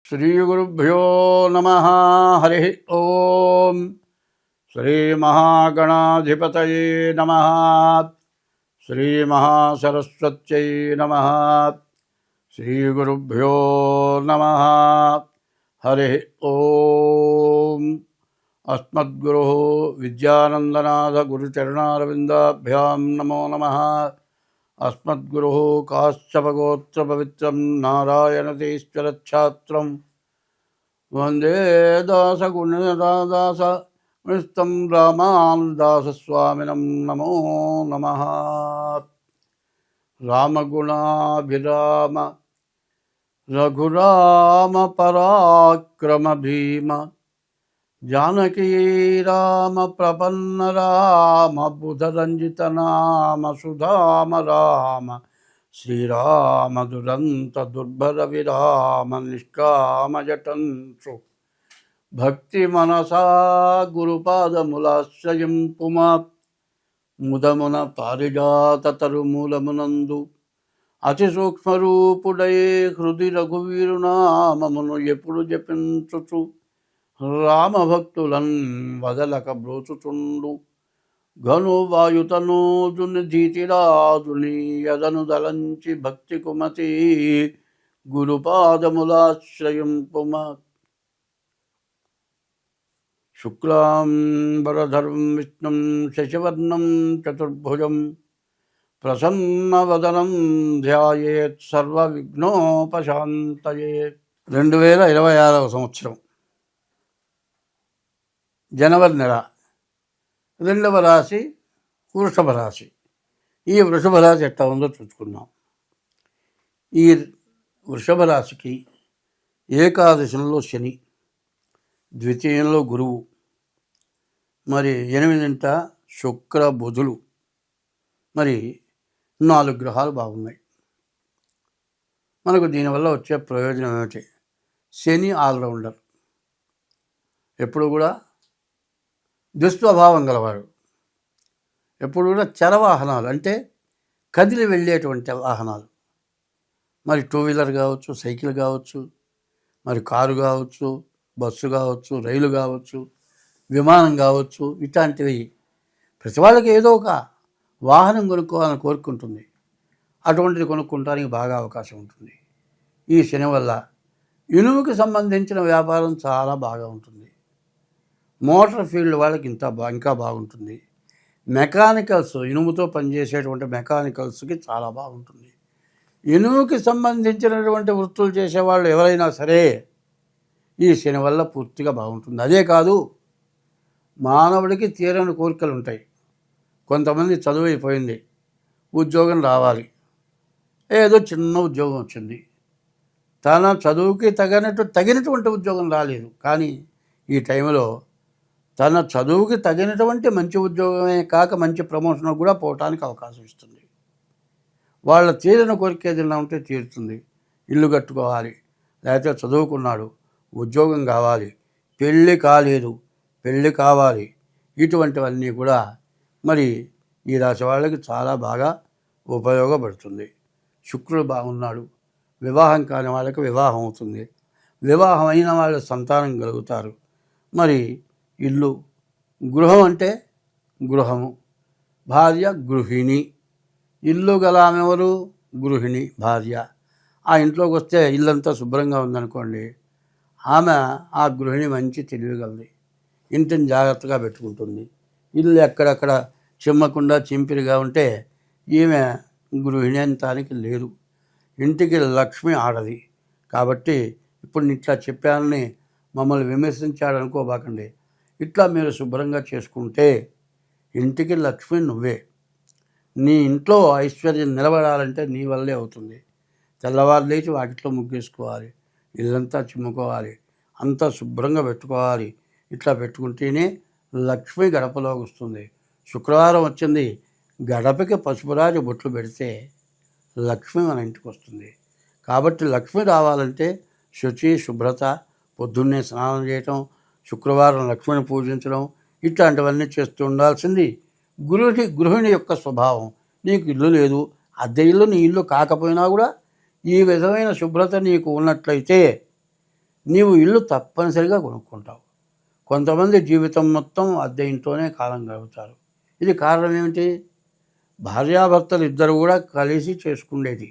శ్రీగురుభ్యో నమః. హరి ఓం. శ్రీమహాగణాధిపతయే నమః. శ్రీమహాసరస్వత్యై నమః. శ్రీగురుభ్యో నమః. హరి ఓం. అస్మద్గురు విద్యానందనాథ గురుచరణారవిందాభ్యాం నమో నమః. అస్మద్గురు కాశ్యపగోత్రపవిత్రం నారాయణతీశ్వరఛాత్రం వందే దాసగుణదాస విస్తం రామానుదాసస్వామినం నమో నమః. రామగుణాభిరామ రఘురామ పరాక్రమ భీమ జానకీ రామ ప్రపన్న రామ బుధరంజిత నామ సుధామ రామ శ్రీరామ దురంత దుర్భర విరామ నిష్కామ జటంసు భక్తి మనసా గురుపాదములాశ్రయింపుమా ముదమున పారిజాత తరుమూలమునందు అతి సూక్ష్మరూపుడై హృది రఘువీరునామమును ఎప్పుడు జపించుచు రామభక్తులన్ వదలక బ్రోచుచుండు ఘను వాయుతనూజుని ధీతిరాజుని యదను దలంచి భక్తి కుమతి గురుపాదములాశ్రయింపుమ. శుక్లాంబరధరం విష్ణుం శశివర్ణం చతుర్భుజం ప్రసన్నవదనం ధ్యాయేత్ సర్వవిఘ్నోపశాంతయే. 2026వ సంవత్సరం జనవరి నెల, 2వ రాశి వృషభ రాశి. ఈ వృషభ రాశి ఎట్లా ఉందో చూసుకుందాం. ఈ వృషభ రాశికి ఏకాదశంలో శని, ద్వితీయంలో గురువు, మరి 8ంట శుక్ర బుధులు, మరి 4 గ్రహాలు బాగున్నాయి. మనకు దీనివల్ల వచ్చే ప్రయోజనం ఏమిటి? శని ఆల్రౌండర్, ఎప్పుడు కూడా దుస్వభావం గలవాడు, ఎప్పుడు కూడా చరవాహనాలు అంటే కదిలి వెళ్ళేటువంటి వాహనాలు, మరి 2 వీలర్ కావచ్చు, సైకిల్ కావచ్చు, మరి కారు కావచ్చు, బస్సు కావచ్చు, రైలు కావచ్చు, విమానం కావచ్చు, ఇట్లాంటివి ప్రతి వాళ్ళకి ఏదో ఒక వాహనం కొనుక్కోవాలని కోరుకుంటుంది. అటువంటిది కొనుక్కోవడానికి బాగా అవకాశం ఉంటుంది. ఈ శని వల్ల ఇనుముకి సంబంధించిన వ్యాపారం చాలా బాగా ఉంటుంది. మోటార్ ఫీల్డ్ వాళ్ళకి ఇంకా బాగుంటుంది. మెకానికల్స్, ఇనుముతో పనిచేసేటువంటి మెకానికల్స్కి చాలా బాగుంటుంది. ఇనుముకి సంబంధించినటువంటి వృత్తులు చేసేవాళ్ళు ఎవరైనా సరే ఈ శని వల్ల పూర్తిగా బాగుంటుంది. అదే కాదు, మానవుడికి తీరని కోరికలు ఉంటాయి. కొంతమంది చదువు అయిపోయింది, ఉద్యోగం రావాలి, ఏదో చిన్న ఉద్యోగం వచ్చింది, తన చదువుకి తగినటువంటి ఉద్యోగం రాలేదు. కానీ ఈ టైంలో తన చదువుకి తగినటువంటి మంచి ఉద్యోగమే కాక మంచి ప్రమోషన్ కూడా పోవటానికి అవకాశం ఇస్తుంది. వాళ్ళ తీరిన కోరిక ఏదైనా ఉంటే తీరుతుంది. ఇల్లు కట్టుకోవాలి, లేకపోతే చదువుకున్నాడు, ఉద్యోగం కావాలి, పెళ్ళి కాలేదు, పెళ్ళి కావాలి, ఇటువంటివన్నీ కూడా మరి ఈ రాశి వాళ్ళకి చాలా బాగా ఉపయోగపడుతుంది. శుక్రుడు బాగున్నాడు, వివాహం కాని వాళ్ళకి వివాహం అవుతుంది, వివాహం అయిన వాళ్ళ సంతానం కలుగుతారు. మరి ఇల్లు, గృహం అంటే గృహము, భార్య గృహిణి, ఇల్లు గల ఆమె ఎవరు? గృహిణి, భార్య. ఆ ఇంట్లోకి వస్తే ఇల్లంతా శుభ్రంగా ఉందనుకోండి, ఆమె ఆ గృహిణి మంచి తెలివిగలది, ఇంటిని జాగ్రత్తగా పెట్టుకుంటుంది. ఇల్లు ఎక్కడెక్కడ చిమ్మకుండా చింపిరిగా ఉంటే ఈమె గృహిణి అంతానికి లేదు. ఇంటికి లక్ష్మి ఆడది. కాబట్టి ఇప్పుడు ఇట్లా చెప్పానని మమ్మల్ని విమర్శించాడు అనుకోబాకండి. ఇట్లా మీరు శుభ్రంగా చేసుకుంటే ఇంటికి లక్ష్మి నువ్వే. నీ ఇంట్లో ఐశ్వర్యం నిలబడాలంటే నీ వల్లే అవుతుంది. తెల్లవారు లేచి వాకిట్లో ముగ్గేసుకోవాలి, ఇల్లంతా చిమ్ముకోవాలి, అంతా శుభ్రంగా పెట్టుకోవాలి. ఇట్లా పెట్టుకుంటేనే లక్ష్మి గడపలోకి వస్తుంది. శుక్రవారం వచ్చింది, గడపకి పసుపురాజు బొట్లు పెడితే లక్ష్మి మన ఇంటికి వస్తుంది. కాబట్టి లక్ష్మి రావాలంటే శుచి, శుభ్రత, పొద్దున్నే స్నానం చేయటం, శుక్రవారం లక్ష్మిని పూజించడం, ఇట్లాంటివన్నీ చేస్తూ ఉండాల్సింది గృహిణి యొక్క స్వభావం. నీకు ఇల్లు లేదు, అద్దె ఇల్లు నీ ఇల్లు కాకపోయినా కూడా ఈ విధమైన శుభ్రత నీకు ఉన్నట్లయితే నీవు ఇల్లు తప్పనిసరిగా కొనుక్కుంటావు. కొంతమంది జీవితం మొత్తం అద్దె ఇంట్లోనే కాలం గడుపుతారు. ఇది కారణం ఏమిటి? భార్యాభర్తలు ఇద్దరు కూడా కలిసి చేసుకునేది.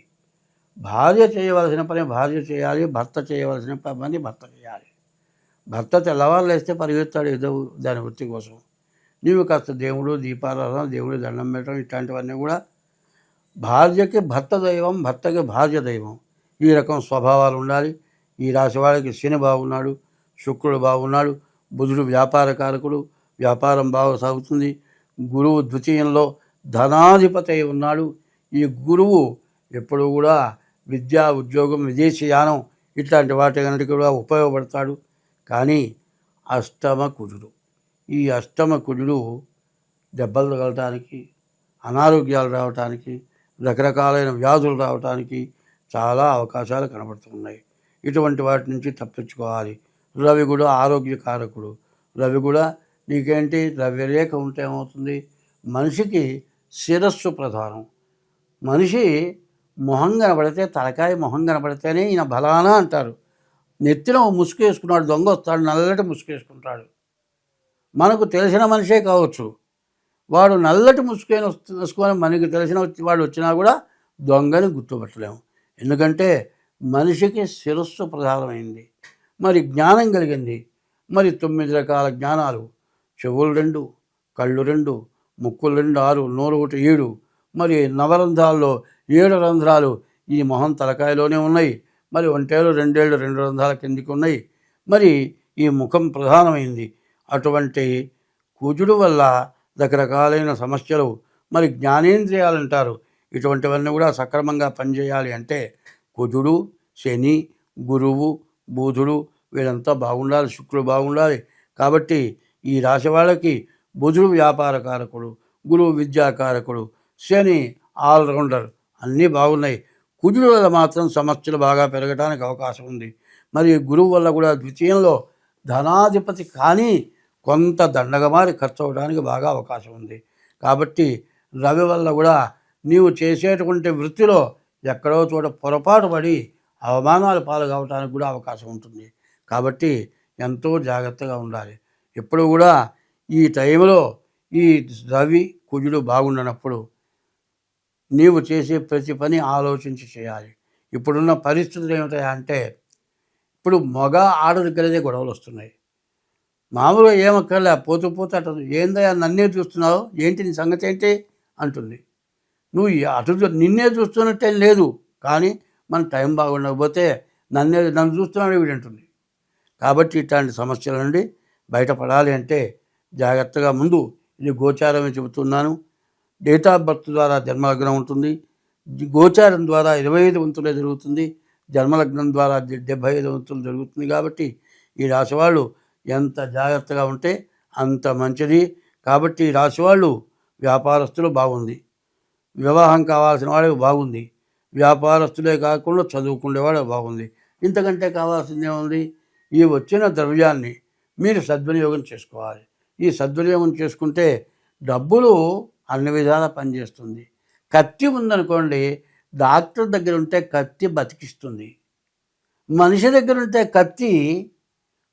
భార్య చేయవలసిన పని భార్య చేయాలి, భర్త చేయవలసిన పని భర్త చేయాలి. భర్త తెల్లవారు లేస్తే పరిగెత్తాడు ఏదో దాని వృత్తి కోసం. నీవు కాస్త దేవుడు దీపారాధన, దేవుడి దండం పెట్టడం ఇట్లాంటివన్నీ కూడా భార్యకి భర్త దైవం, భర్తకి భార్య దైవం. ఈ రకం స్వభావాలు ఉండాలి. ఈ రాశి వాళ్ళకి శని బాగున్నాడు, శుక్రుడు బాగున్నాడు, బుధుడు వ్యాపార కారకుడు, వ్యాపారం బాగా సాగుతుంది. గురువు ద్వితీయంలో ధనాధిపతి అయి ఉన్నాడు. ఈ గురువు ఎప్పుడు కూడా విద్యా, ఉద్యోగం, విదేశీయానం ఇట్లాంటి వాటికన్నిటికీ కూడా ఉపయోగపడతాడు. కానీ అష్టమ కుజుడు, ఈ అష్టమ కుజుడు దెబ్బలు తగలటానికి, అనారోగ్యాలు రావటానికి, రకరకాలైన వ్యాధులు రావటానికి చాలా అవకాశాలు కనబడుతున్నాయి. ఇటువంటి వాటి నుంచి తప్పించుకోవాలి. రవి కూడా ఆరోగ్యకారకుడు. రవి కూడా నీకేంటి, ద్రవ్యరేఖ ఉంటే ఏమవుతుంది, మనిషికి శిరస్సు ప్రధానం. మనిషి మొహం కనబడితే, తలకాయ మొహం కనబడితేనే ఈయన బలానా అంటారు. నెత్తిన ముసుగు వేసుకున్నాడు, దొంగ వస్తాడు, నల్లటి ముసుగు వేసుకుంటాడు. మనకు తెలిసిన మనిషే కావచ్చు, వాడు నల్లటి ముసుగుని వేసుకొని మనకి తెలిసిన వాడు వచ్చినా కూడా దొంగని గుర్తుపట్టలేము. ఎందుకంటే మనిషికి శిరస్సు ప్రధానమైంది. మరి జ్ఞానం కలిగింది. మరి 9 రకాల జ్ఞానాలు, చెవులు 2, కళ్ళు 2, ముక్కులు 2, 6, నోరు 1, 7. మరి నవరంధ్రాల్లో 7 రంధ్రాలు ఈ మొహం తలకాయలోనే ఉన్నాయి. మరి ఒంటేలు 2 ఏళ్ళు 2 రంధ్రాల కిందికి ఉన్నాయి. మరి ఈ ముఖం ప్రధానమైంది. అటువంటి కుజుడు వల్ల రకరకాలైన సమస్యలు, మరి జ్ఞానేంద్రియాలు అంటారు, ఇటువంటివన్నీ కూడా సక్రమంగా పనిచేయాలి అంటే కుజుడు, శని, గురువు, బుధుడు వీళ్ళంతా బాగుండాలి, శుక్రుడు బాగుండాలి. కాబట్టి ఈ రాశి వాళ్ళకి బుధుడు వ్యాపారకారకుడు, గురువు విద్యాకారకుడు, శని ఆల్రౌండర్, అన్నీ బాగున్నాయి. కుజుడు వల్ల మాత్రం సమస్యలు బాగా పెరగడానికి అవకాశం ఉంది. మరి గురువు వల్ల కూడా ద్వితీయంలో ధనాధిపతి కానీ కొంత దండగమారి ఖర్చు అవడానికి బాగా అవకాశం ఉంది. కాబట్టి రవి వల్ల కూడా నీవు చేసేటువంటి వృత్తిలో ఎక్కడో చోట పొరపాటు పడి అవమానాలు పాలు కావడానికి కూడా అవకాశం ఉంటుంది. కాబట్టి ఎంతో జాగ్రత్తగా ఉండాలి. ఎప్పుడు కూడా ఈ టైంలో ఈ రవి కుజుడు బాగుండనప్పుడు నీవు చేసే ప్రతి పని ఆలోచించి చేయాలి. ఇప్పుడున్న పరిస్థితులు ఏమిటాయంటే, ఇప్పుడు మగ ఆడ దగ్గరదే గొడవలు వస్తున్నాయి. మామూలుగా ఏమక్కర్లే, పోతూ పోతూ అటు ఏందయ్యా నన్నే చూస్తున్నావు, ఏంటి నీ సంగతి ఏంటి అంటుంది. నువ్వు అటు నిన్నే చూస్తున్నట్టేం లేదు, కానీ మన టైం బాగుండకపోతే నన్ను చూస్తున్నాడు వీడంటుంది. కాబట్టి ఇట్లాంటి సమస్యల నుండి బయటపడాలి అంటే జాగ్రత్తగా ముందు ఇది గోచారమే చెబుతున్నాను. డేట్ ఆఫ్ బర్త్ ద్వారా జన్మలగ్నం ఉంటుంది. గోచారం ద్వారా 25 వంతులే జరుగుతుంది. జన్మలగ్నం ద్వారా 75 వంతులు జరుగుతుంది. కాబట్టి ఈ రాశివాళ్ళు ఎంత జాగ్రత్తగా ఉంటే అంత మంచిది. కాబట్టి ఈ రాశివాళ్ళు వ్యాపారస్తులు బాగుంది, వివాహం కావాల్సిన వాళ్ళకి బాగుంది, వ్యాపారస్తులే కాకుండా చదువుకునేవాడు బాగుంది. ఇంతకంటే కావాల్సిందే ఉంది. ఈ వచ్చిన ద్రవ్యాన్ని మీరు సద్వినియోగం చేసుకోవాలి. ఈ సద్వినియోగం చేసుకుంటే డబ్బులు అన్ని విధాలా పనిచేస్తుంది. కత్తి ఉందనుకోండి, డాక్టర్ దగ్గర ఉంటే కత్తి బతికిస్తుంది. మనిషి దగ్గర ఉంటే కత్తి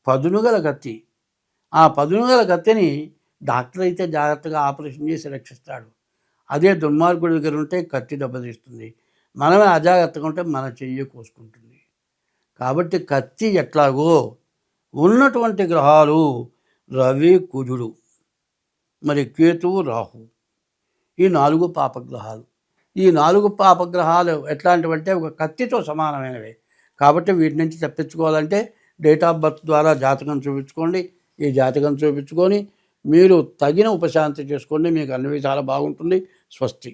పదునుగల కత్తి. ఆ పదునుగల కత్తిని డాక్టర్ అయితే జాగ్రత్తగా ఆపరేషన్ చేసి రక్షిస్తాడు. అదే దుర్మార్గుడి దగ్గర ఉంటే కత్తి దెబ్బతీస్తుంది. మనమే అజాగ్రత్తగా ఉంటే మన చెయ్యి కోసుకుంటుంది. కాబట్టి కత్తి ఎట్లాగో ఉన్నటువంటి గ్రహాలు రవి కుజుడు, మరి కేతువు రాహు, ఈ 4 పాపగ్రహాలు. ఈ 4 పాపగ్రహాలు ఎట్లాంటివంటే ఒక కత్తితో సమానమైనవి. కాబట్టి వీటి నుంచి తప్పించుకోవాలంటే డేట్ ఆఫ్ బర్త్ ద్వారా జాతకం చూపించుకోండి. ఈ జాతకం చూపించుకొని మీరు తగిన ఉపశాంతి చేసుకోండి. మీకు అన్ని విధాలు బాగుంటుంది. స్వస్తి.